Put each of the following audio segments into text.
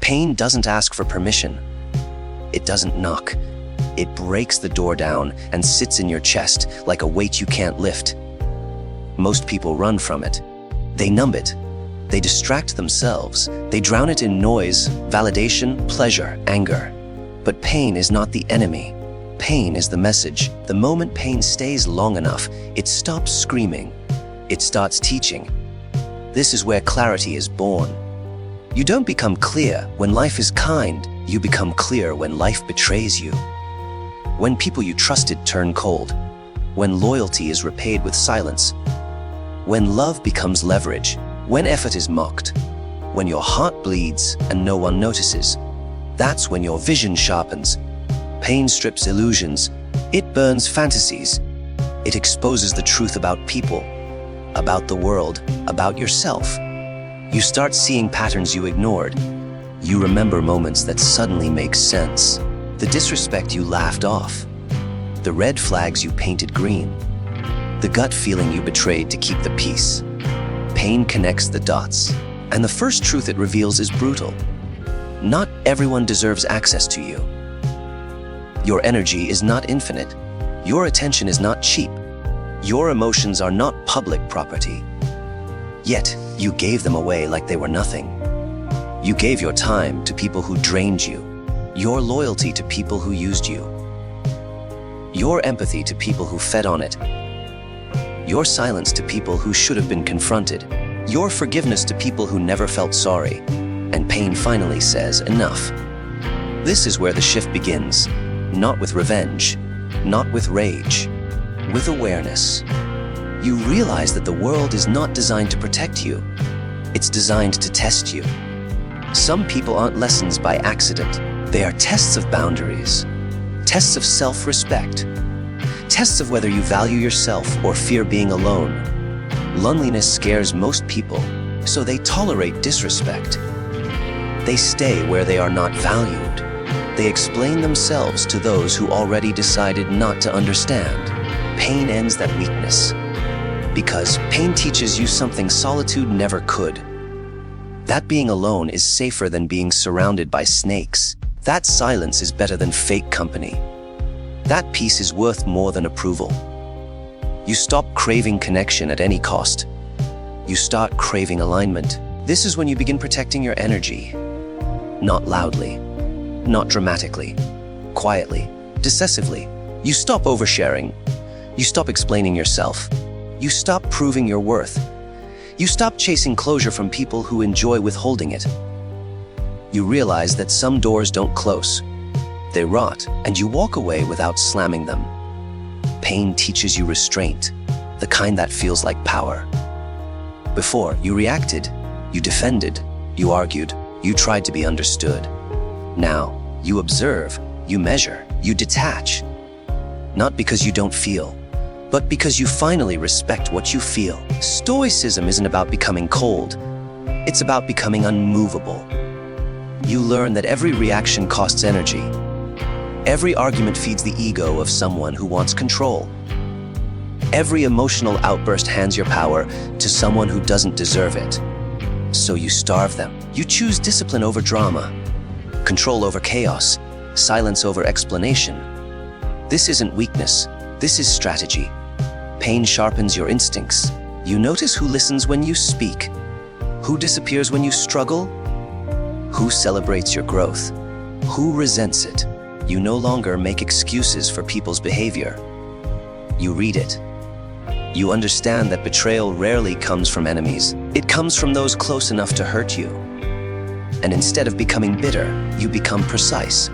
Pain doesn't ask for permission. It doesn't knock. It breaks the door down and sits in your chest like a weight you can't lift. Most people run from it. They numb it. They distract themselves. They drown it in noise, validation, pleasure, anger. But pain is not the enemy. Pain is the message. The moment pain stays long enough, it stops screaming. It starts teaching. This is where clarity is born. You don't become clear when life is kind. You become clear when life betrays you. When people you trusted turn cold. When loyalty is repaid with silence. When love becomes leverage. When effort is mocked. When your heart bleeds and no one notices. That's when your vision sharpens. Pain strips illusions. It burns fantasies. It exposes the truth about people, about the world, about yourself. You start seeing patterns you ignored. You remember moments that suddenly make sense. The disrespect you laughed off. The red flags you painted green. The gut feeling you betrayed to keep the peace. Pain connects the dots. And the first truth it reveals is brutal. Not everyone deserves access to you. Your energy is not infinite. Your attention is not cheap. Your emotions are not public property. Yet, you gave them away like they were nothing. You gave your time to people who drained you. Your loyalty to people who used you. Your empathy to people who fed on it. Your silence to people who should have been confronted. Your forgiveness to people who never felt sorry. And pain finally says, enough. This is where the shift begins. Not with revenge, not with rage, with awareness. You realize that the world is not designed to protect you. It's designed to test you. Some people aren't lessons by accident. They are tests of boundaries, tests of self-respect, tests of whether you value yourself or fear being alone. Loneliness scares most people, so they tolerate disrespect. They stay where they are not valued. They explain themselves to those who already decided not to understand. Pain ends that weakness. Because pain teaches you something solitude never could. That being alone is safer than being surrounded by snakes. That silence is better than fake company. That peace is worth more than approval. You stop craving connection at any cost. You start craving alignment. This is when you begin protecting your energy. Not loudly, not dramatically, quietly, decisively. You stop oversharing. You stop explaining yourself. You stop proving your worth. You stop chasing closure from people who enjoy withholding it. You realize that some doors don't close. They rot, and you walk away without slamming them. Pain teaches you restraint, the kind that feels like power. Before, you reacted, you defended, you argued, you tried to be understood. Now, you observe, you measure, you detach. Not because you don't feel, but because you finally respect what you feel. Stoicism isn't about becoming cold. It's about becoming unmovable. You learn that every reaction costs energy. Every argument feeds the ego of someone who wants control. Every emotional outburst hands your power to someone who doesn't deserve it. So you starve them. You choose discipline over drama, control over chaos, silence over explanation. This isn't weakness. This is strategy. Pain sharpens your instincts. You notice who listens when you speak, who disappears when you struggle, who celebrates your growth, who resents it. You no longer make excuses for people's behavior. You read it. You understand that betrayal rarely comes from enemies. It comes from those close enough to hurt you. And instead of becoming bitter, you become precise.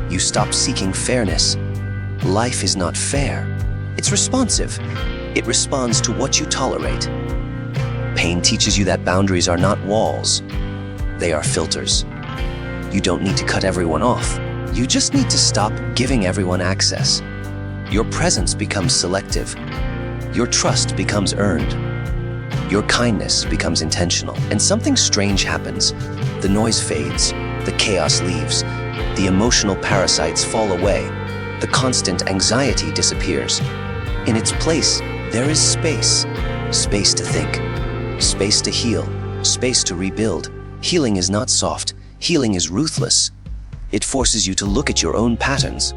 You stop seeking fairness. Life is not fair. It's responsive. It responds to what you tolerate. Pain teaches you that boundaries are not walls. They are filters. You don't need to cut everyone off. You just need to stop giving everyone access. Your presence becomes selective. Your trust becomes earned. Your kindness becomes intentional. And something strange happens. The noise fades. The chaos leaves. The emotional parasites fall away. The constant anxiety disappears. In its place, there is space. Space to think. Space to heal. Space to rebuild. Healing is not soft. Healing is ruthless. It forces you to look at your own patterns.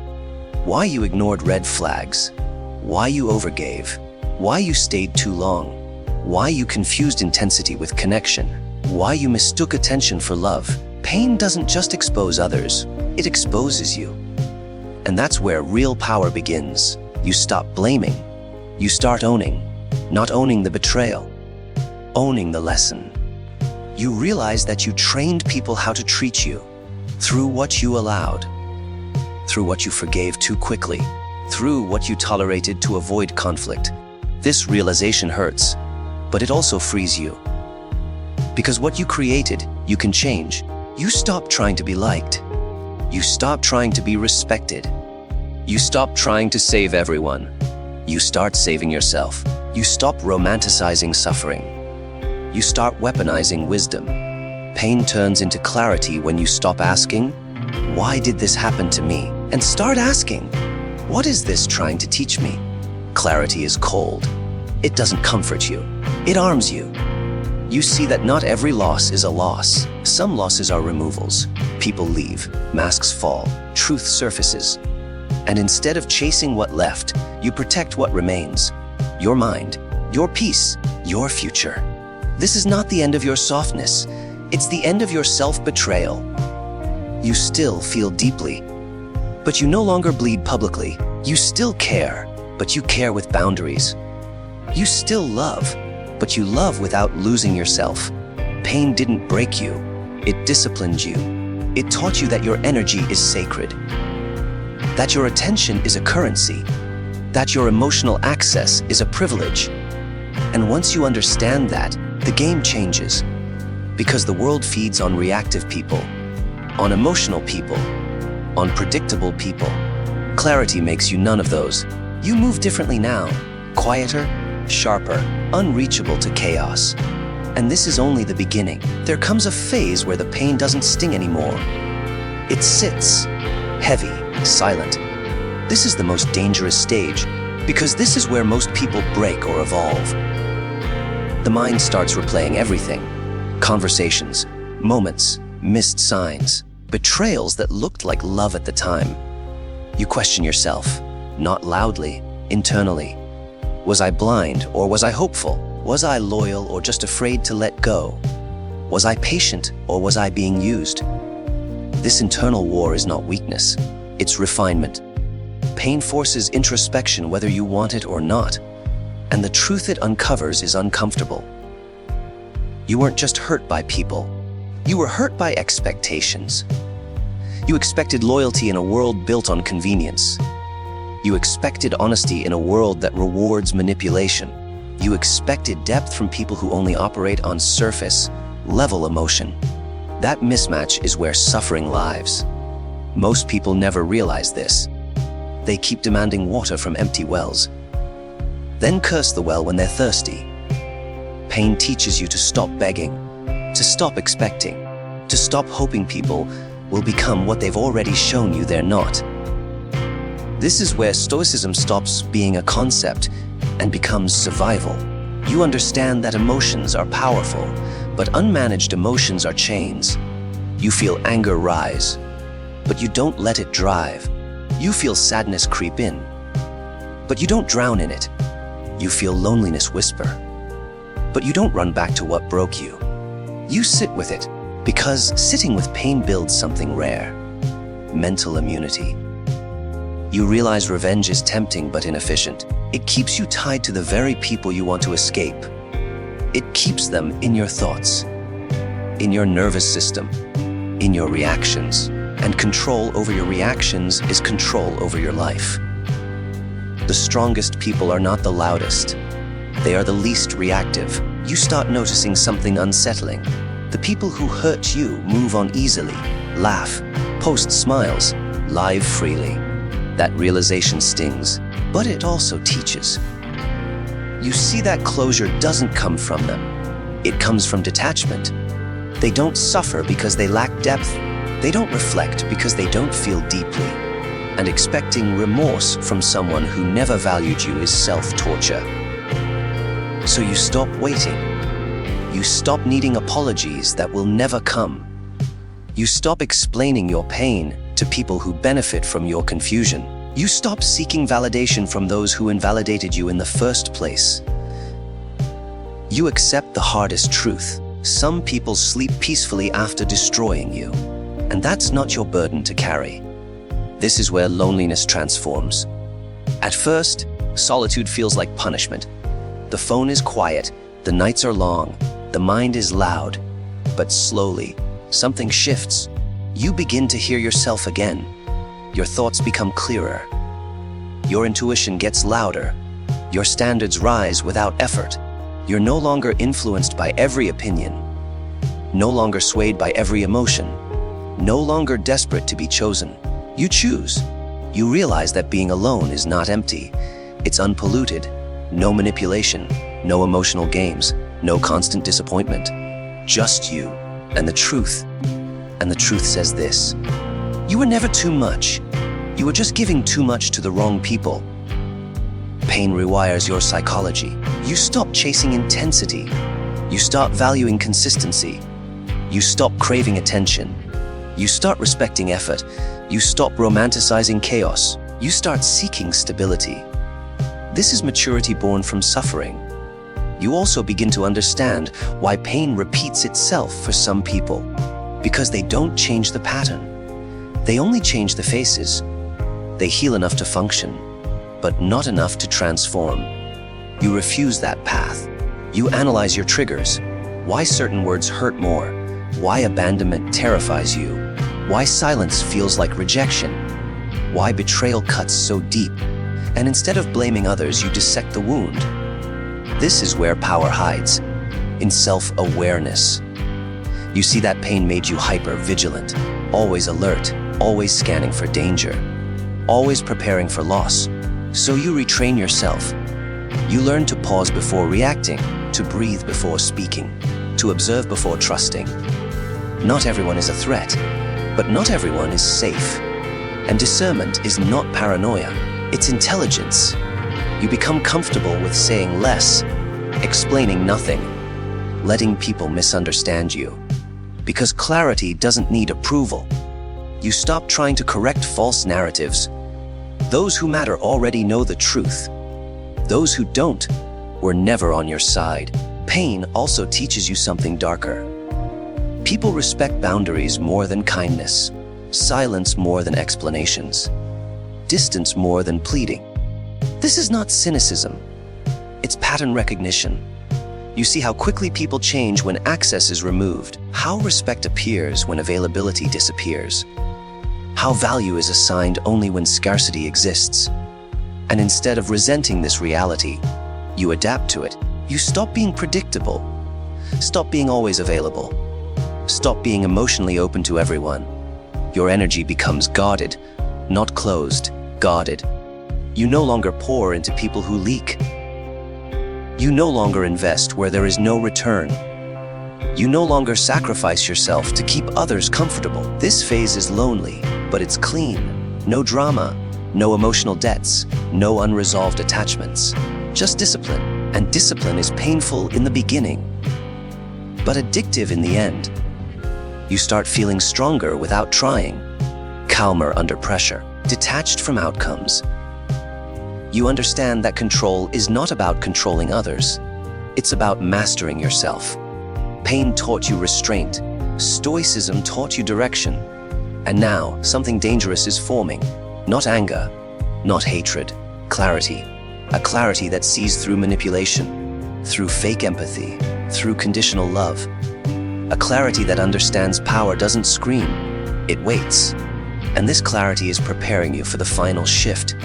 Why you ignored red flags. Why you overgave. Why you stayed too long. Why you confused intensity with connection. Why you mistook attention for love. Pain doesn't just expose others, it exposes you. And that's where real power begins. You stop blaming. You start owning. Not owning the betrayal. Owning the lesson. You realize that you trained people how to treat you through what you allowed, through what you forgave too quickly, through what you tolerated to avoid conflict. This realization hurts, but it also frees you. Because what you created, you can change. You stop trying to be liked. You stop trying to be respected. You stop trying to save everyone. You start saving yourself. You stop romanticizing suffering. You start weaponizing wisdom. Pain turns into clarity when you stop asking, "Why did this happen to me?" and start asking, "What is this trying to teach me?" Clarity is cold. It doesn't comfort you. It arms you. You see that not every loss is a loss. Some losses are removals. People leave, masks fall, truth surfaces. And instead of chasing what left, you protect what remains. Your mind, your peace, your future. This is not the end of your softness. It's the end of your self-betrayal. You still feel deeply, but you no longer bleed publicly. You still care, but you care with boundaries. You still love, but you love without losing yourself. Pain didn't break you. It disciplined you. It taught you that your energy is sacred, that your attention is a currency, that your emotional access is a privilege. And once you understand that, the game changes. Because the world feeds on reactive people, on emotional people, on predictable people. Clarity makes you none of those. You move differently now, quieter, sharper, unreachable to chaos. And this is only the beginning. There comes a phase where the pain doesn't sting anymore. It sits, heavy, silent. This is the most dangerous stage, because this is where most people break or evolve. The mind starts replaying everything. Conversations, moments, missed signs, betrayals that looked like love at the time. You question yourself, not loudly, internally. Was I blind or was I hopeful? Was I loyal or just afraid to let go? Was I patient or was I being used? This internal war is not weakness, it's refinement. Pain forces introspection whether you want it or not, and the truth it uncovers is uncomfortable. You weren't just hurt by people, you were hurt by expectations. You expected loyalty in a world built on convenience. You expected honesty in a world that rewards manipulation. You expected depth from people who only operate on surface-level emotion. That mismatch is where suffering lives. Most people never realize this. They keep demanding water from empty wells, then curse the well when they're thirsty. Pain teaches you to stop begging, to stop expecting, to stop hoping people will become what they've already shown you they're not. This is where Stoicism stops being a concept and becomes survival. You understand that emotions are powerful, but unmanaged emotions are chains. You feel anger rise, but you don't let it drive. You feel sadness creep in, but you don't drown in it. You feel loneliness whisper, but you don't run back to what broke you. You sit with it, because sitting with pain builds something rare: mental immunity. You realize revenge is tempting but inefficient. It keeps you tied to the very people you want to escape. It keeps them in your thoughts, in your nervous system, in your reactions. And control over your reactions is control over your life. The strongest people are not the loudest. They are the least reactive. You start noticing something unsettling. The people who hurt you move on easily, laugh, post smiles, live freely. That realization stings, but it also teaches. You see that closure doesn't come from them. It comes from detachment. They don't suffer because they lack depth. They don't reflect because they don't feel deeply. And expecting remorse from someone who never valued you is self-torture. So you stop waiting. You stop needing apologies that will never come. You stop explaining your pain to people who benefit from your confusion. You stop seeking validation from those who invalidated you in the first place. You accept the hardest truth. Some people sleep peacefully after destroying you, and that's not your burden to carry. This is where loneliness transforms. At first, solitude feels like punishment. The phone is quiet, the nights are long, the mind is loud. But slowly, something shifts. You begin to hear yourself again. Your thoughts become clearer. Your intuition gets louder. Your standards rise without effort. You're no longer influenced by every opinion, no longer swayed by every emotion, no longer desperate to be chosen. You choose. You realize that being alone is not empty. It's unpolluted. No manipulation, no emotional games, no constant disappointment. Just you and the truth. And the truth says this: you were never too much. You were just giving too much to the wrong people. Pain rewires your psychology. You stop chasing intensity. You start valuing consistency. You stop craving attention. You start respecting effort. You stop romanticizing chaos. You start seeking stability. This is maturity born from suffering. You also begin to understand why pain repeats itself for some people. Because they don't change the pattern. They only change the faces. They heal enough to function, but not enough to transform. You refuse that path. You analyze your triggers. Why certain words hurt more? Why abandonment terrifies you? Why silence feels like rejection? Why betrayal cuts so deep? And instead of blaming others, you dissect the wound. This is where power hides, in self-awareness. You see that pain made you hyper-vigilant, always alert, always scanning for danger, always preparing for loss. So you retrain yourself. You learn to pause before reacting, to breathe before speaking, to observe before trusting. Not everyone is a threat, but not everyone is safe. And discernment is not paranoia, it's intelligence. You become comfortable with saying less, explaining nothing, letting people misunderstand you. Because clarity doesn't need approval. You stop trying to correct false narratives. Those who matter already know the truth. Those who don't were never on your side. Pain also teaches you something darker. People respect boundaries more than kindness, silence more than explanations, distance more than pleading. This is not cynicism. It's pattern recognition. You see how quickly people change when access is removed, how respect appears when availability disappears, how value is assigned only when scarcity exists. And instead of resenting this reality, you adapt to it. You stop being predictable, stop being always available, stop being emotionally open to everyone. Your energy becomes guarded, not closed, guarded. You no longer pour into people who leak. You no longer invest where there is no return. You no longer sacrifice yourself to keep others comfortable. This phase is lonely, but it's clean. No drama, no emotional debts, no unresolved attachments. Just discipline. And discipline is painful in the beginning, but addictive in the end. You start feeling stronger without trying, calmer under pressure, detached from outcomes. You understand that control is not about controlling others. It's about mastering yourself. Pain taught you restraint. Stoicism taught you direction. And now, something dangerous is forming. Not anger, not hatred, clarity. A clarity that sees through manipulation, through fake empathy, through conditional love. A clarity that understands power doesn't scream, it waits. And this clarity is preparing you for the final shift.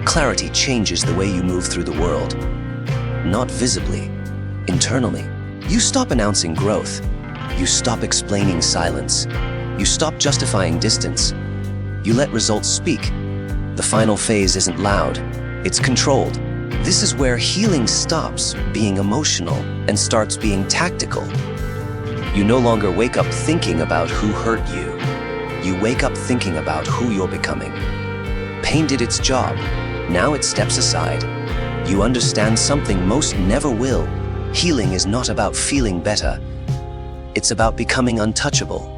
Clarity changes the way you move through the world. Not visibly, internally. You stop announcing growth. You stop explaining silence. You stop justifying distance. You let results speak. The final phase isn't loud, it's controlled. This is where healing stops being emotional and starts being tactical. You no longer wake up thinking about who hurt you. You wake up thinking about who you're becoming. Pain did its job. Now it steps aside. You understand something most never will. Healing is not about feeling better. It's about becoming untouchable.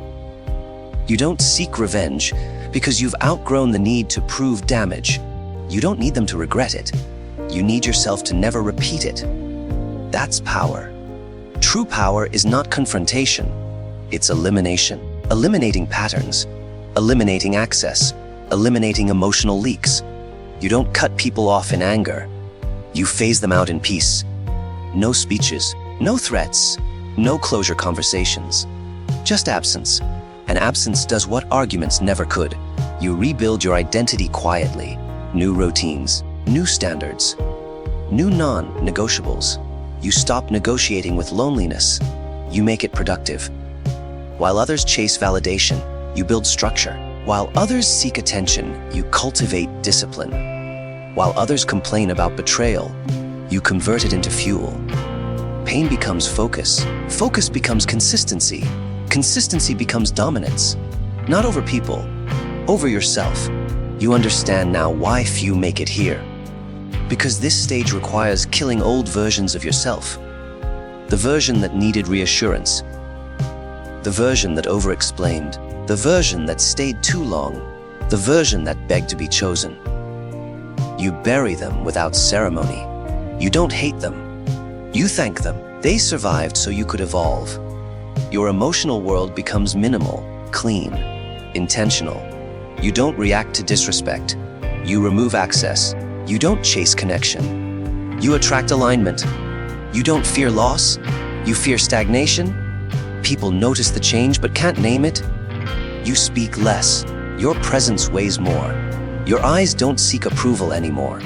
You don't seek revenge because you've outgrown the need to prove damage. You don't need them to regret it. You need yourself to never repeat it. That's power. True power is not confrontation. It's elimination. Eliminating patterns. Eliminating access. Eliminating emotional leaks. You don't cut people off in anger. You phase them out in peace. No speeches, no threats, no closure conversations. Just absence. And absence does what arguments never could. You rebuild your identity quietly. New routines, new standards, new non-negotiables. You stop negotiating with loneliness. You make it productive. While others chase validation, you build structure. While others seek attention, you cultivate discipline. While others complain about betrayal, you convert it into fuel. Pain becomes focus. Focus becomes consistency. Consistency becomes dominance. Not over people, over yourself. You understand now why few make it here. Because this stage requires killing old versions of yourself. The version that needed reassurance. The version that over-explained. The version that stayed too long. The version that begged to be chosen. You bury them without ceremony. You don't hate them. You thank them. They survived so you could evolve. Your emotional world becomes minimal, clean, intentional. You don't react to disrespect. You remove access. You don't chase connection. You attract alignment. You don't fear loss. You fear stagnation. People notice the change but can't name it. You speak less. Your presence weighs more. Your eyes don't seek approval anymore.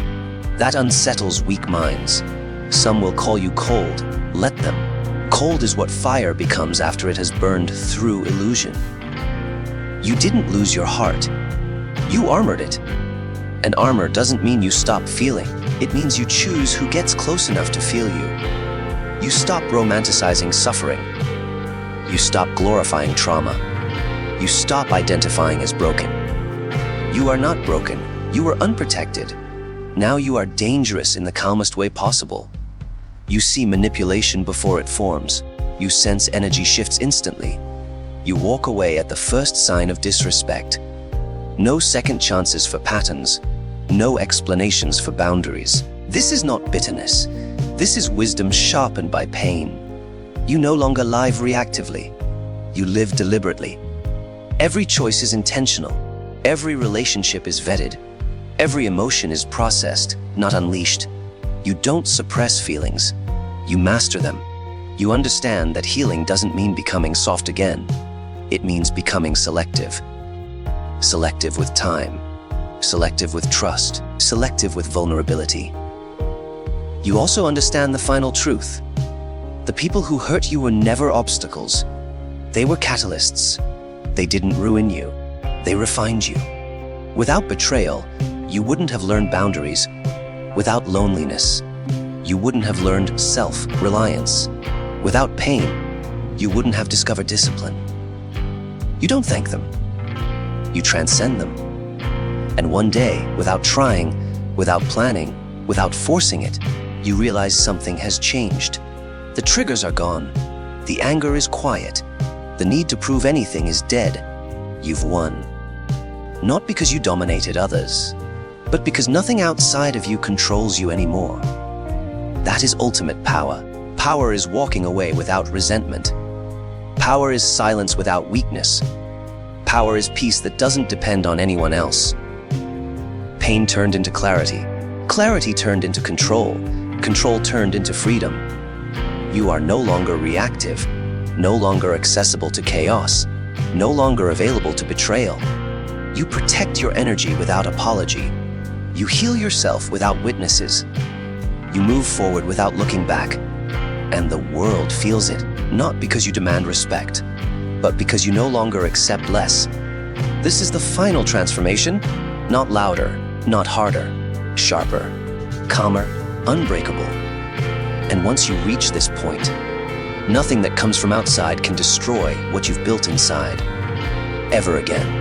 That unsettles weak minds. Some will call you cold. Let them. Cold is what fire becomes after it has burned through illusion. You didn't lose your heart. You armored it. And armor doesn't mean you stop feeling. It means you choose who gets close enough to feel you. You stop romanticizing suffering. You stop glorifying trauma. You stop identifying as broken. You are not broken. You are unprotected. Now you are dangerous in the calmest way possible. You see manipulation before it forms. You sense energy shifts instantly. You walk away at the first sign of disrespect. No second chances for patterns. No explanations for boundaries. This is not bitterness. This is wisdom sharpened by pain. You no longer live reactively. You live deliberately. Every choice is intentional. Every relationship is vetted. Every emotion is processed, not unleashed. You don't suppress feelings. You master them. You understand that healing doesn't mean becoming soft again. It means becoming selective. Selective with time. Selective with trust. Selective with vulnerability. You also understand the final truth. The people who hurt you were never obstacles. They were catalysts. They didn't ruin you. They refined you. Without betrayal, you wouldn't have learned boundaries. Without loneliness, you wouldn't have learned self-reliance. Without pain, you wouldn't have discovered discipline. You don't thank them. You transcend them. And one day, without trying, without planning, without forcing it, you realize something has changed. The triggers are gone. The anger is quiet. The need to prove anything is dead. You've won. Not because you dominated others, but because nothing outside of you controls you anymore. That is ultimate power. Power is walking away without resentment. Power is silence without weakness. Power is peace that doesn't depend on anyone else. Pain turned into clarity. Clarity turned into control. Control turned into freedom. You are no longer reactive, no longer accessible to chaos, no longer available to betrayal. You protect your energy without apology. You heal yourself without witnesses. You move forward without looking back. And the world feels it, not because you demand respect, but because you no longer accept less. This is the final transformation, not louder, not harder, sharper, calmer, unbreakable. And once you reach this point, nothing that comes from outside can destroy what you've built inside, ever again.